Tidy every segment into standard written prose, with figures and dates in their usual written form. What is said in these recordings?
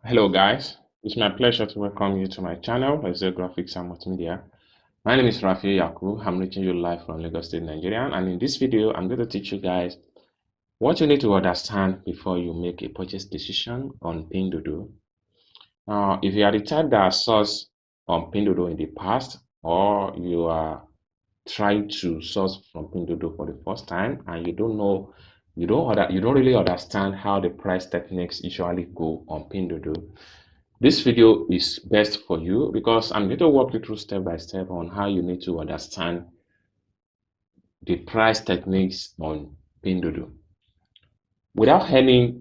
Hello guys, it's my pleasure to welcome you to my channel, Excel Graphics and Multimedia. My name is Rafi Yaku. I'm reaching you live from Lagos State, Nigeria, and in this video, I'm going to teach you guys what you need to understand before you make a purchase decision on Pinduoduo. If you are the type that sourced on Pinduoduo in the past, or you are trying to source from Pinduoduo for the first time and you don't know, you don't really understand how the price techniques usually go on Pinduoduo, this video is best for you because I'm going to walk you through step by step on how you need to understand the price techniques on Pinduoduo. Without any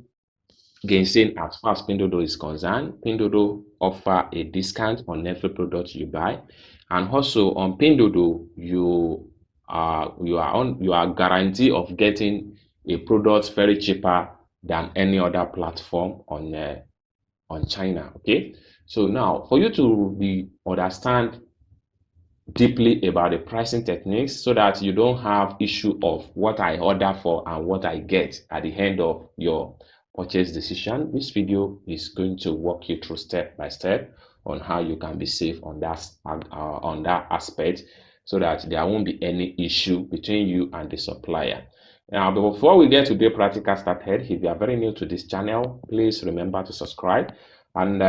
gainsaying as far as Pinduoduo is concerned, Pinduoduo offer a discount on every product you buy, and also on Pinduoduo you are guaranteed of getting a product very cheaper than any other platform on China. Okay, so now for you to understand deeply about the pricing techniques so that you don't have issue of what I order for and what I get at the end of your purchase decision, this video is going to walk you through step by step on how you can be safe on that aspect so that there won't be any issue between you and the supplier. Now, before we get to the practical started, if you are very new to this channel, please remember to subscribe and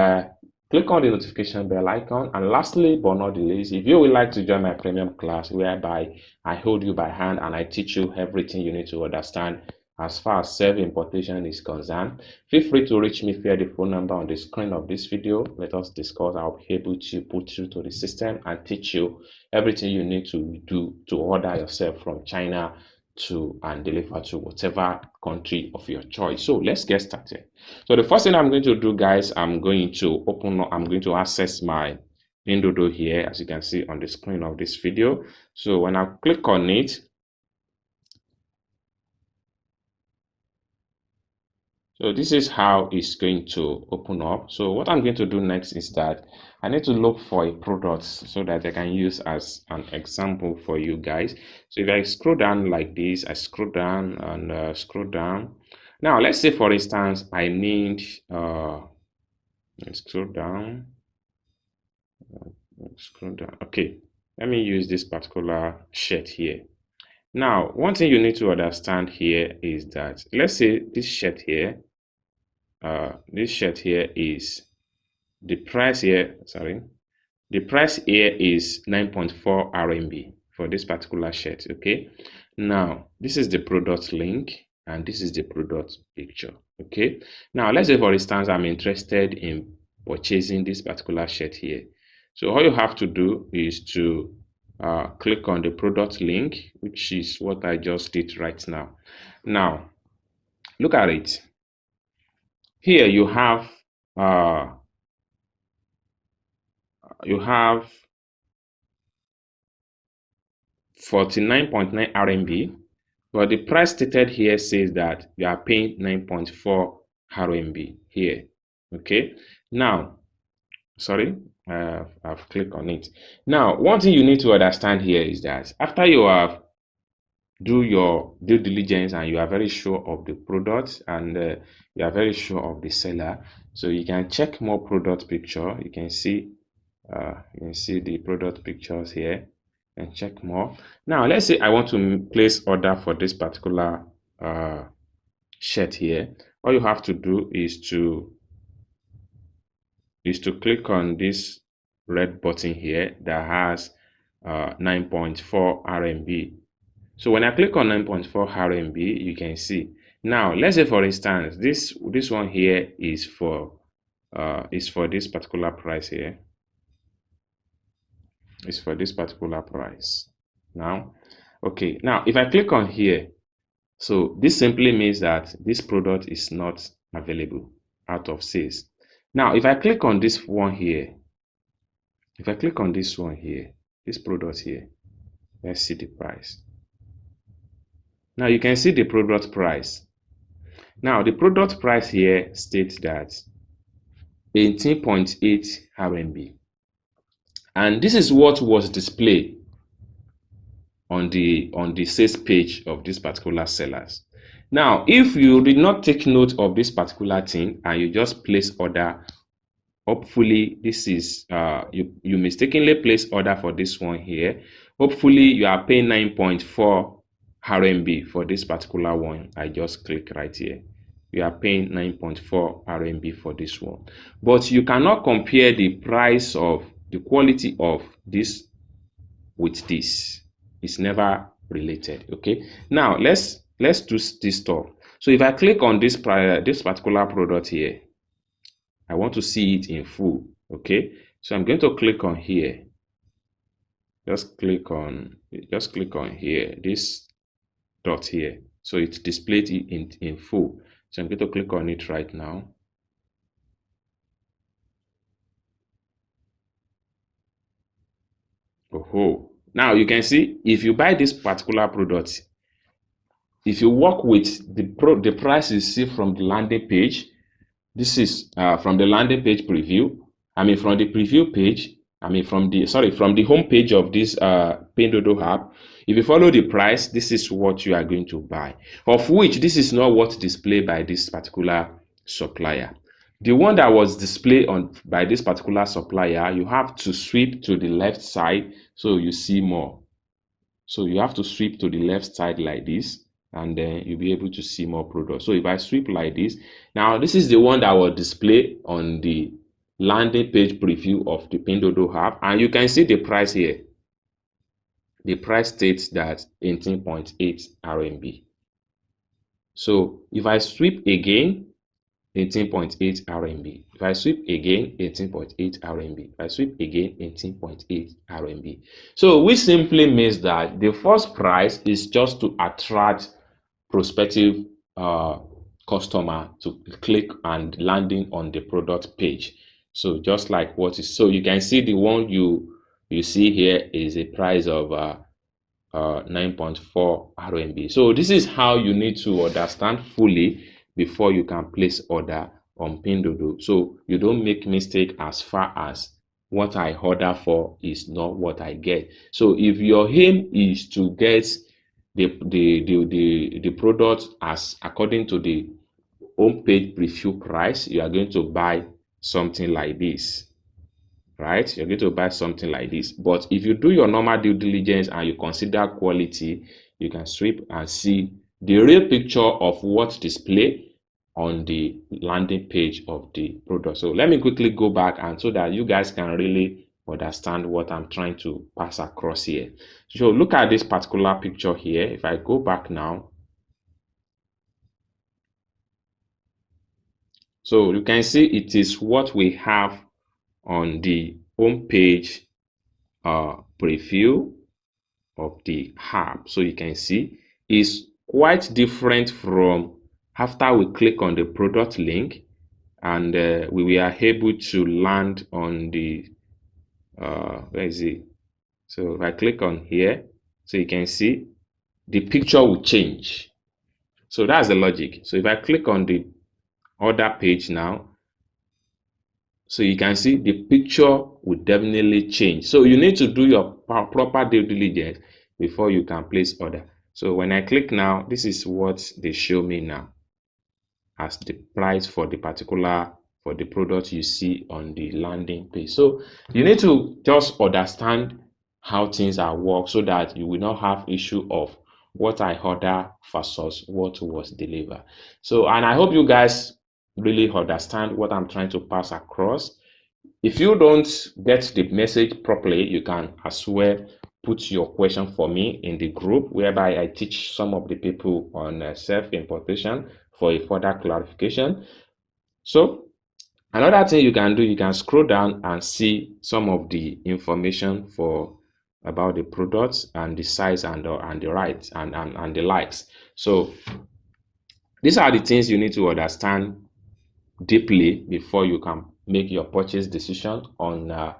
click on the notification bell icon. And lastly, but not the least, if you would like to join my premium class whereby I hold you by hand and I teach you everything you need to understand as far as self-importation is concerned, feel free to reach me via the phone number on the screen of this video. Let us discuss. I'll be able to put you to the system and teach you everything you need to do to order yourself from China to and deliver to whatever country of your choice. So let's get started. So the first thing I'm going to do, guys, I'm going to access my Pinduoduo here, as you can see on the screen of this video. So when I click on it, so this is how it's going to open up. So what I'm going to do next is that I need to look for a product so that I can use as an example for you guys. So if I scroll down like this, I scroll down and scroll down. Now let's say for instance I need let's scroll down. Okay, let me use this particular shirt here. Now one thing you need to understand here is that let's say this shirt here is the price here, the price here is 9.4 RMB for this particular shirt. Okay, now this is the product link and this is the product picture. Okay, now let's say for instance I'm interested in purchasing this particular shirt here. So all you have to do is to click on the product link, which is what I just did right now. Now look at it. Here you have 49.9 RMB, but the price stated here says that you are paying 9.4 RMB here. Okay, now I've clicked on it. Now one thing you need to understand here is that after you have do your due diligence and you are very sure of the product and you are very sure of the seller, so you can check more product picture. You can see the product pictures here and check more. Now let's say I want to place order for this particular shirt here. All you have to do is to click on this red button here that has 9.4 RMB. So when I click on 9.4 RMB, you can see. Now let's say for instance this one here is for this particular price here. It's for this particular price. Now, okay, now if I click on here, so this simply means that this product is not available, out of sales. Now if I click on this one here, this product here, let's see the price. Now you can see the product price. Now the product price here states that 18.8 RMB, and this is what was displayed on the sales page of this particular sellers. Now if you did not take note of this particular thing and you just place order hopefully this is you mistakenly place order for this one here. Hopefully you are paying 9.4 RMB for this particular one. I just click right here. You are paying 9.4 RMB for this one, but you cannot compare the price of the quality of this with this. It's never related. Okay, now let's do this stuff. So if I click on this particular product here, I want to see it in full. Okay, so I'm going to click on here. Just click on here, this dot here, so it displayed it in full. So I'm going to click on it right now. Oh, now you can see if you buy this particular product, if you work with the price you see from the landing page, this is from the landing page preview. I mean, from the preview page. I mean, from the home page of this Pinduoduo app. If you follow the price, this is what you are going to buy. Of which this is not what's displayed by this particular supplier. The one that was displayed by this particular supplier, you have to sweep to the left side so you see more. So you have to sweep to the left side like this, and then you'll be able to see more products. So if I sweep like this, now this is the one that was displayed on the landing page preview of the Pinduoduo app, and you can see the price here. The price states that 18.8 RMB. So if I sweep again, 18.8 RMB. If I sweep again, 18.8 RMB. If I sweep again, 18.8 RMB. So which simply means that the first price is just to attract prospective customer to click and landing on the product page. So just like what is, so you can see the one you see here is a price of 9.4 RMB. So this is how you need to understand fully before you can place order on Pinduoduo, so you don't make mistake as far as what I order for is not what I get. So if your aim is to get the product as according to the home page preview price, you are going to buy something like this, right? You're going to buy something like this. But if you do your normal due diligence and you consider quality, you can sweep and see the real picture of what's displayed on the landing page of the product. So let me quickly go back, and so that you guys can really understand what I'm trying to pass across here. So look at this particular picture here. If I go back now, so you can see it is what we have on the home page preview of the app. So you can see is quite different from after we click on the product link, and we are able to land on the where is it? So if I click on here, so you can see the picture will change. So that's the logic. So if I click on the other page now, so you can see the picture will definitely change. So you need to do your proper due diligence before you can place order. So when I click now, this is what they show me now as the price for the particular for the product you see on the landing page. So you need to just understand how things are work, so that you will not have issue of what I order versus what was delivered. So, and I hope you guys really understand what I'm trying to pass across. If you don't get the message properly, you can as well put your question for me in the group, whereby I teach some of the people on self-importation for a further clarification. So another thing you can do, you can scroll down and see some of the information for about the products and the size and the rights and the likes. So these are the things you need to understand deeply before you can make your purchase decision on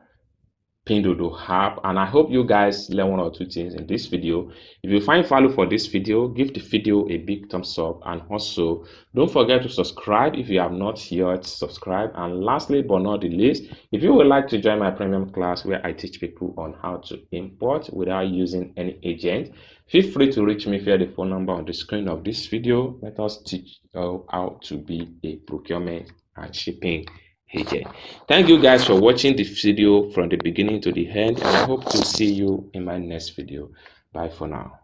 Pinduoduo app. And I hope you guys learn one or two things in this video. If you find value for this video, give the video a big thumbs up, and also don't forget to subscribe if you have not yet subscribed. And lastly but not the least, if you would like to join my premium class where I teach people on how to import without using any agent, feel free to reach me via the phone number on the screen of this video. Let us teach how to be a procurement and shipping Okay. Thank you guys for watching the video from the beginning to the end, and I hope to see you in my next video. Bye for now.